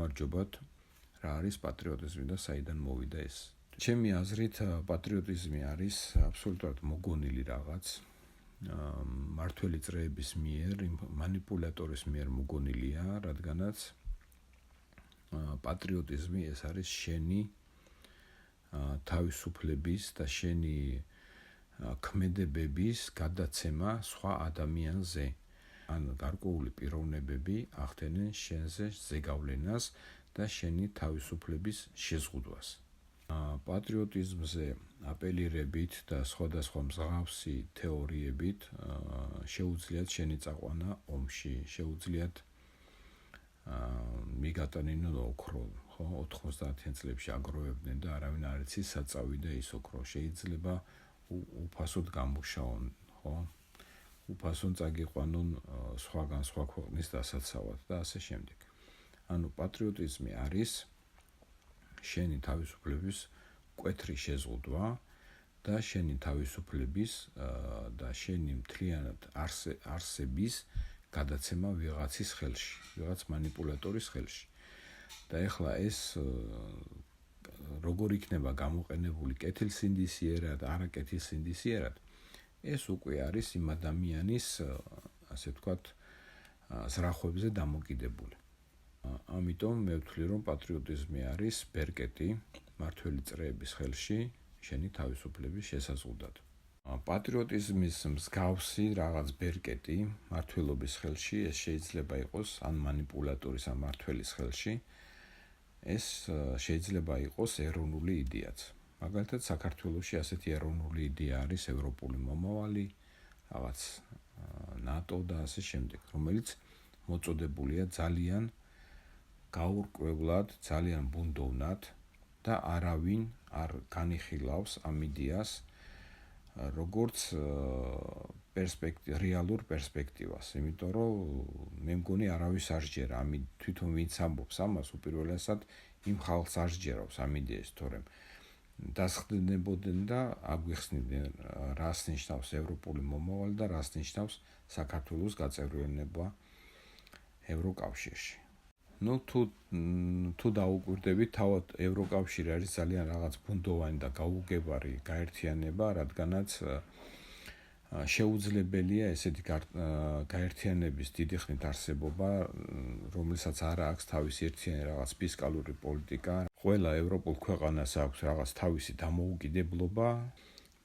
გამარჯობათ, რა არის პატრიოტიზმი და საიდან მოვიდა ეს. ჩემი აზრით, პატრიოტიზმი არის აბსოლუტურად მოგონილი რაღაც, მართველი წრეების მიერ, მანიპულატორის მიერ მოგონილია, რადგანაც პატრიოტიზმი ეს არის შენი თავისუფლების და შენი ქმედებების გადაცემა სხვა ადამიანზე. ან გარკვეული პიროვნებები ახდენენ შენზე ზეგავლენას და შენი თავისუფლების შეზღუდვას. პატრიოტიზმზე აპელირებით და სხვადასხვა მსგავსი თეორიებით შეუძლიათ შენი წაყვანა ომში, შეუძლიათ მიგატანინონ ოქრო, ხო, 90-იან წლებში აგროვებდნენ და არავინ არ იცის საწავიდა ის ოქრო, შეიძლება უფასოდ გამუშაონ, ხო? უფასოდ წაგიყვანონ სხვაგან სხვა ქვეყნის დასაცავად და ასე შემდეგ. ანუ პატრიოტიზმი არის შენი თავისუფლების მკვეთრი შეზღუდვა და შენი თავისუფლების და შენი მთლიანად არსების გადაცემა ვიღაცის ხელში, ვიღაც მანიპულატორის ხელში. და ეხლა ეს როგორ იქნება გამოყენებული კეთილსინდისიერად, არაკეთილსინდისიერად, ეს უკვე არის იმ ადამიანის, ასე ვთქვათ, ზრახვებზე დამოკიდებული. ამიტომ მე ვთვლი, რომ პატრიოტიზმი არის ბერკეტი მართველი წრეების ხელში შენი თავისუფლების შესაზღუდად. პატრიოტიზმის მსგავსი რაღაც ბერკეტი მმართველობის ხელში, ეს შეიძლება იყოს ან მანიპულატორის ან მმართველის ხელში, ეს შეიძლება იყოს ეროვნული იდეაც. მაგალითად, საქართველოში ასეთი ეროვნული იდეა არის ევროპული მომავალი, რაღაც ნატო და ასე შემდეგ, რომელიც მოწოდებულია ძალიან გაურკვევლად, ძალიან ბუნდოვნად და არავინ არ განიხილავს ამ იდეას როგორც რეალურ პერსპექტივას, იმიტომ რომ მე მგონი არავის არ სჯერა, თვითონ ვინც ამბობს ამას, უპირველესად იმ ხალხს არ სჯერავს ამ იდეას, თორემ დასხდებოდნენ და აგვიხსნიდნენ, რას ნიშნავს ევროპული მომავალი და რას ნიშნავს საქართველოს გაწევრიანება ევროკავშირში. თუ დაუკვირდებით, თავად ევროკავშირი არის ძალიან რაღაც ბუნდოვანი და გაუგებარი გაერთიანება, რადგანაც შეუძლებელია ესეთი გაერთიანების დიდი ხნით არსებობა, რომელსაც არ აქვს თავისი ერთიანი რაღაც ფისკალური პოლიტიკა. ყველა ევროპულ ქვეყანას აქვს რაღაც თავისი დამოუკიდებლობა,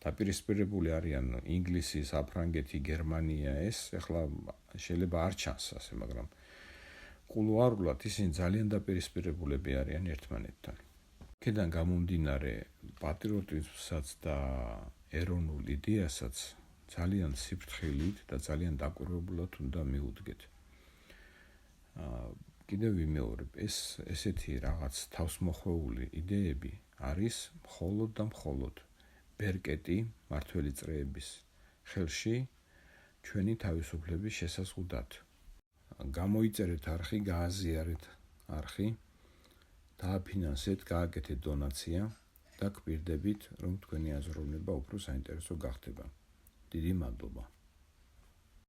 დაპირისპირებული არიან ინგლისი, საფრანგეთი, გერმანია, ეს ახლა შეიძლება არ ჩანს ასე, მაგრამ კულუარულად ისინი ძალიან დაპირისპირებულები არიან ერთმანეთთან. აქედან გამომდინარე, პატრიოტიზმსაც და ეროვნულ იდეასაც ძალიან სიფრთხილით და ძალიან დაკვირვებულად უნდა მიუდგეთ. კიდევ ვიმეორებ, ესეთი რაღაც თავსმოხვეული იდეები არის მხოლოდ და მხოლოდ ბერკეტი მართველი წრეების ხელში ჩვენი თავისუფლების შესაზღუდად. გამოიწერეთ არხი, გააზიარეთ არხი, დააფინანსეთ, გააკეთეთ დონაცია და გვპირდებით, რომ თქვენი აზროვნება უფრო საინტერესო გახდება. დიდი მადლობა.